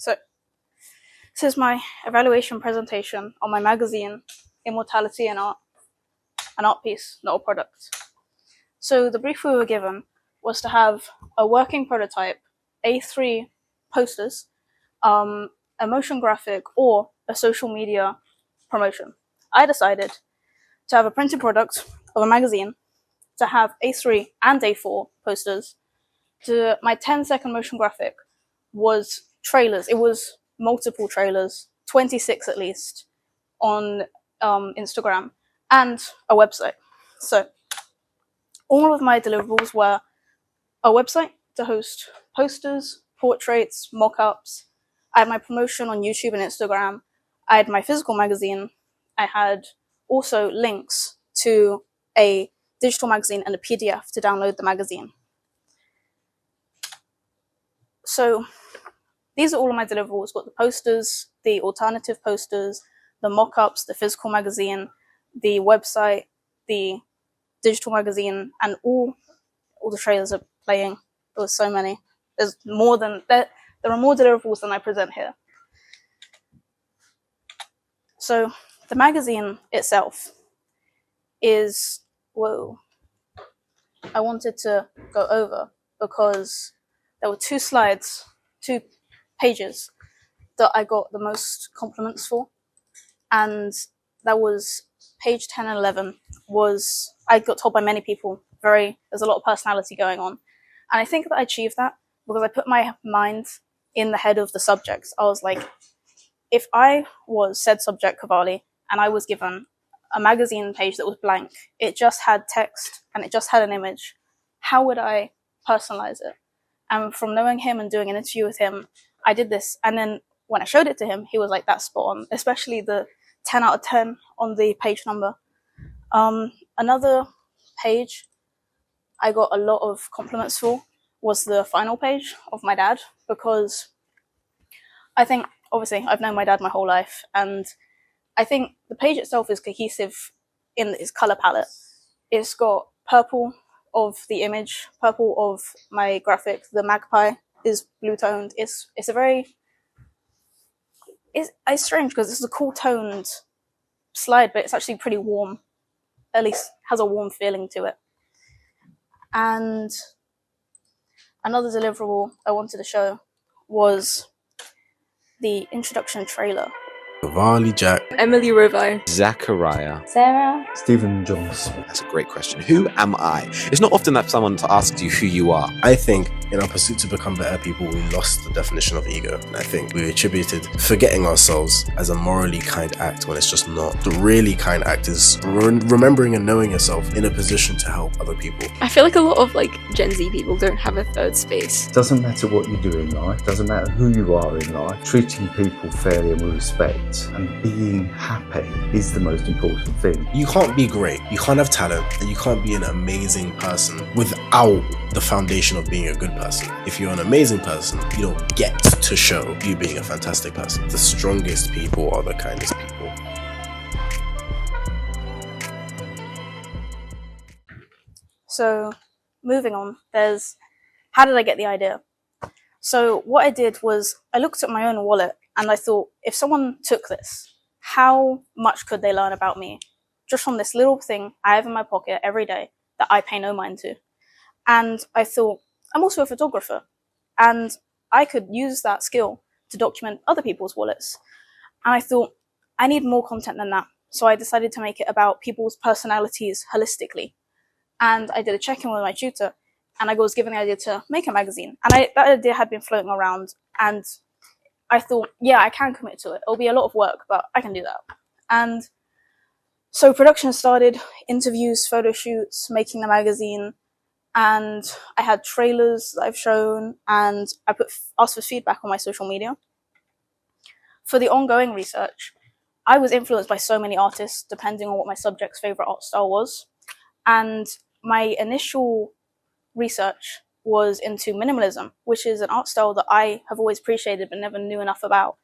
So, this is my evaluation presentation on my magazine, Immortality in Art, an art piece, not a product. So the brief we were given was to have a working prototype, A3 posters, a motion graphic, or a social media promotion. I decided to have a printed product of a magazine, to have A3 and A4 posters. My 10-second motion graphic was trailers. It was multiple trailers, 26 at least, on Instagram, and a website. So all of my deliverables were a website to host posters, portraits, mock-ups. I had my promotion on YouTube and Instagram. I had my physical magazine. I had also links to a digital magazine and a PDF to download the magazine. So these are all of my deliverables. Got the posters, the alternative posters, the mock-ups, the physical magazine, the website, the digital magazine, and all the trailers are playing. There was so many. There's more than there are more deliverables than I present here. So the magazine itself is, I wanted to go over because there were two pages that I got the most compliments for, and that was page 10 and 11. I got told by many people, there's a lot of personality going on, and I think that I achieved that because I put my mind in the head of the subject. I was like, if I was said subject Cavalli and I was given a magazine page that was blank, it just had text and it just had an image, how would I personalize it? And from knowing him and doing an interview with him, I did this. And then when I showed it to him, he was like, that's spot on, especially the 10 out of 10 on the page number. Another page I got a lot of compliments for was the final page of my dad, because I think, obviously, I've known my dad my whole life, and I think the page itself is cohesive in its color palette. It's got purple of the image, purple of my graphic. The magpie is blue toned. It's strange because it's a cool toned slide, but it's actually pretty warm. At least has a warm feeling to it. And another deliverable I wanted to show was the introduction trailer. Cavalli, Jack, Emily Rovi, Zachariah, Sarah, Stephen Jones. That's a great question. Who am I? It's not often that someone asks you who you are. I think in our pursuit to become better people, we lost the definition of ego. And I think we attributed forgetting ourselves as a morally kind act when it's just not. The really kind act is remembering and knowing yourself in a position to help other people. I feel like a lot of Gen Z people don't have a third space. Doesn't matter what you do in life, doesn't matter who you are in life, treating people fairly and with respect and being happy is the most important thing. You can't be great, you can't have talent, and you can't be an amazing person without the foundation of being a good person. If you're an amazing person, you don't get to show you being a fantastic person. The strongest people are the kindest people. So, moving on, there's how did I get the idea? So what I did was I looked at my own wallet and I thought, if someone took this, how much could they learn about me just from this little thing I have in my pocket every day that I pay no mind to? And I thought, I'm also a photographer, and I could use that skill to document other people's wallets. And I thought, I need more content than that. So I decided to make it about people's personalities holistically. And I did a check-in with my tutor, and I was given the idea to make a magazine. And that idea had been floating around, and I thought, yeah, I can commit to it. It'll be a lot of work, but I can do that. And so production started, interviews, photo shoots, making the magazine, and I had trailers that I've shown, and I asked for feedback on my social media. For the ongoing research, I was influenced by so many artists, depending on what my subject's favorite art style was. And my initial research was into minimalism, which is an art style that I have always appreciated but never knew enough about.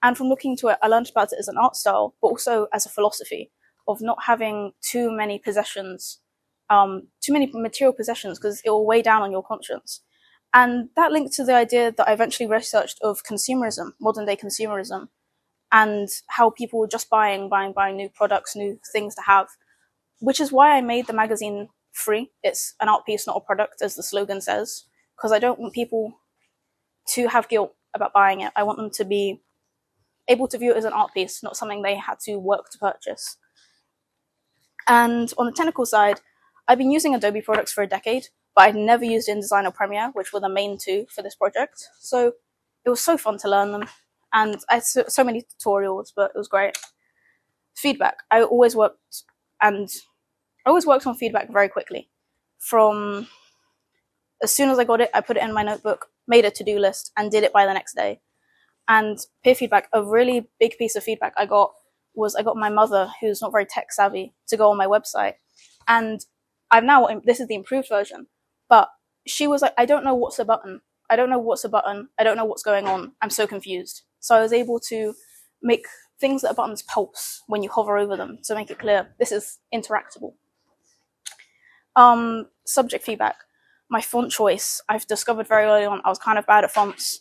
And from looking into it, I learned about it as an art style, but also as a philosophy of not having too many possessions, too many material possessions, because it will weigh down on your conscience. And that linked to the idea that I eventually researched of consumerism, modern day consumerism, and how people were just buying new products, new things to have, which is why I made the magazine free. It's an art piece, not a product, as the slogan says, because I don't want people to have guilt about buying it. I want them to be able to view it as an art piece, not something they had to work to purchase. And on the technical side, I've been using Adobe products for a decade, but I'd never used InDesign or Premiere, which were the main two for this project. So it was so fun to learn them. And I had so many tutorials, but it was great. Feedback. I always worked on feedback very quickly. From as soon as I got it, I put it in my notebook, made a to-do list, and did it by the next day. And peer feedback, a really big piece of feedback I got my mother, who's not very tech savvy, to go on my website. And this is the improved version, but she was like, I don't know what's a button. I don't know what's going on. I'm so confused. So I was able to make things that are buttons pulse when you hover over them to make it clear this is interactable. Subject feedback. My font choice, I've discovered very early on, I was kind of bad at fonts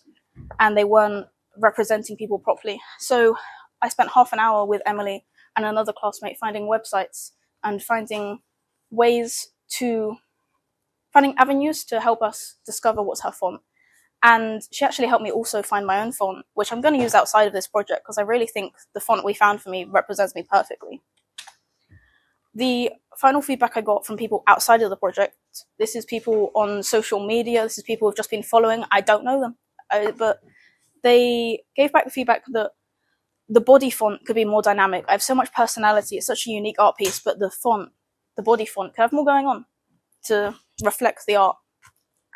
and they weren't representing people properly. So I spent half an hour with Emily and another classmate finding websites and finding avenues to help us discover what's her font. And she actually helped me also find my own font, which I'm going to use outside of this project because I really think the font we found for me represents me perfectly. The final feedback I got from people outside of the project, this is people on social media, this is people who've just been following, I don't know them, but they gave back the feedback that the body font could be more dynamic. I have so much personality, it's such a unique art piece, but the body font could have more going on to reflect the art.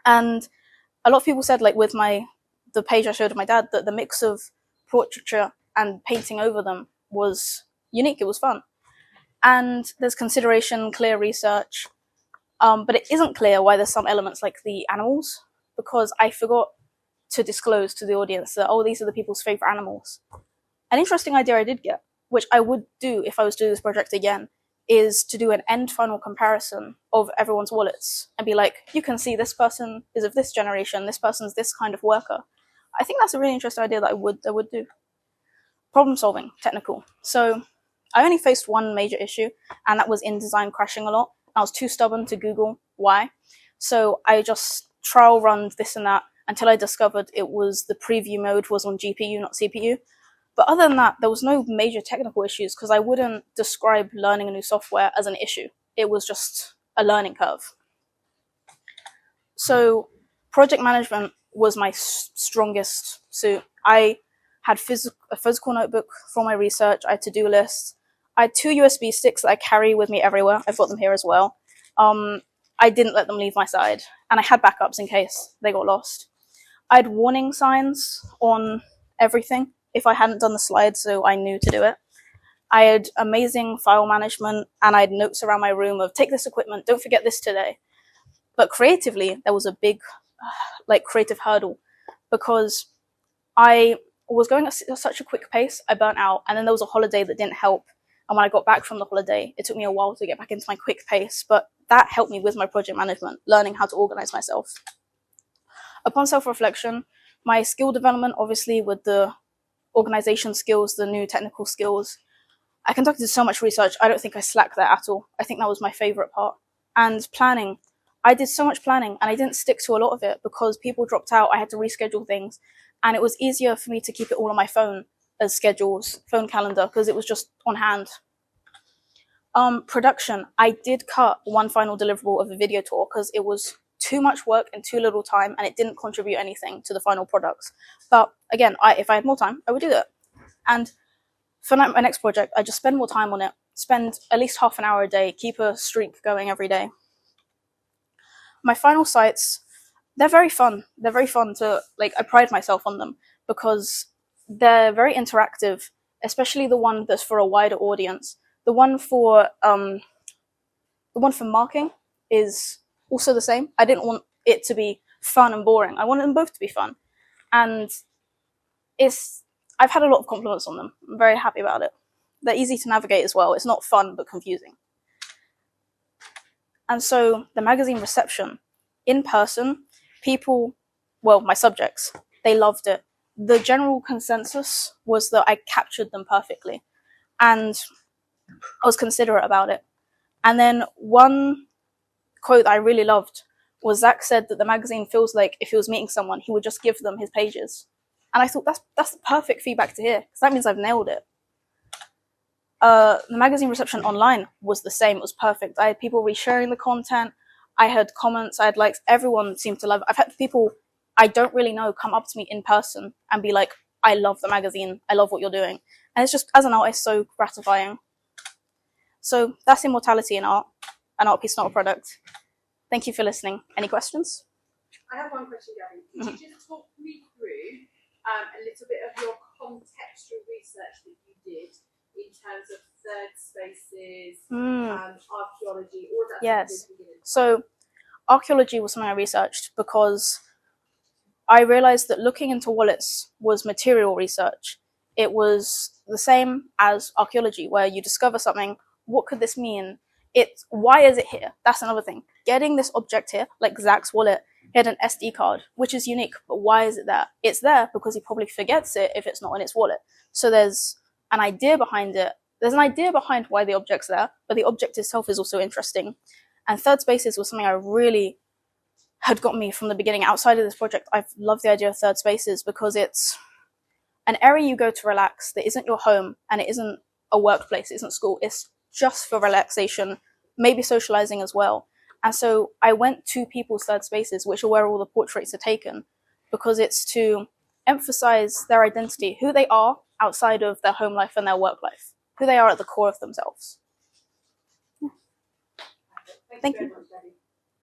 And a lot of people said, like with the page I showed of my dad, that the mix of portraiture and painting over them was unique, it was fun. And there's consideration, clear research, but it isn't clear why there's some elements like the animals, because I forgot to disclose to the audience that, these are the people's favorite animals. An interesting idea I did get, which I would do if I was to do this project again, is to do an end final comparison of everyone's wallets and be like, you can see this person is of this generation, this person's this kind of worker. I think that's a really interesting idea that I would do. Problem solving, technical. So I only faced one major issue, and that was InDesign crashing a lot. I was too stubborn to Google why. So I just trial run this and that until I discovered it was the preview mode was on GPU, not CPU. But other than that, there was no major technical issues because I wouldn't describe learning a new software as an issue. It was just a learning curve. So project management was my strongest suit. I had a physical notebook for my research. I had to-do lists. I had 2 USB sticks that I carry with me everywhere. I've got them here as well. I didn't let them leave my side. And I had backups in case they got lost. I had warning signs on everything if I hadn't done the slides, so I knew to do it. I had amazing file management, and I had notes around my room of, take this equipment, don't forget this today. But creatively, there was a big creative hurdle because I was going at such a quick pace, I burnt out, and then there was a holiday that didn't help. And when I got back from the holiday, it took me a while to get back into my quick pace, but that helped me with my project management, learning how to organize myself. Upon self-reflection, my skill development, obviously with the organization skills, the new technical skills, I conducted so much research. I don't think I slacked there at all. I think that was my favorite part. And planning. I did so much planning and I didn't stick to a lot of it because people dropped out. I had to reschedule things. And it was easier for me to keep it all on my phone as schedules, phone calendar, because it was just on hand. Production. I did cut one final deliverable of the video tour because it was too much work in too little time and it didn't contribute anything to the final products. But again, if I had more time, I would do that. And for my next project, I just spend more time on it, spend at least half an hour a day, keep a streak going every day. My final sites, they're very fun. They're very fun to, I pride myself on them because they're very interactive, especially the one that's for a wider audience. The one for marking is also the same. I didn't want it to be fun and boring. I wanted them both to be fun. And I've had a lot of compliments on them. I'm very happy about it. They're easy to navigate as well. It's not fun, but confusing. And so the magazine reception, in person, people well, my subjects, they loved it. The general consensus was that I captured them perfectly, and I was considerate about it. And then one quote that I really loved was Zach said that the magazine feels like if he was meeting someone, he would just give them his pages. And I thought that's the perfect feedback to hear, because that means I've nailed it. The magazine reception online was the same. It was perfect. I had people resharing the content. I had comments. I had likes. Everyone seemed to love it. I've had people I don't really know come up to me in person and be like, I love the magazine. I love what you're doing. And it's just, as an artist, so gratifying. So that's Immortality in Art, an art piece, not a product. Thank you for listening. Any questions? I have one question, Gary. Could you just talk me through a little bit of your contextual research that you did in terms of third spaces, archaeology, all that? Yes. So archaeology was something I researched because I realized that looking into wallets was material research. It was the same as archaeology, where you discover something. What could this mean? Why is it here? That's another thing. Getting this object here, like Zach's wallet, he had an SD card, which is unique, but why is it there? It's there because he probably forgets it if it's not in his wallet. So there's an idea behind it. There's an idea behind why the object's there, but the object itself is also interesting. And third spaces was something I really had got me from the beginning. Outside of this project, I've loved the idea of third spaces because it's an area you go to relax that isn't your home, and it isn't a workplace, it isn't school. It's just for relaxation, maybe socializing as well. And so I went to people's third spaces, which are where all the portraits are taken, because it's to emphasize their identity, who they are outside of their home life and their work life, who they are at the core of themselves. Thank you.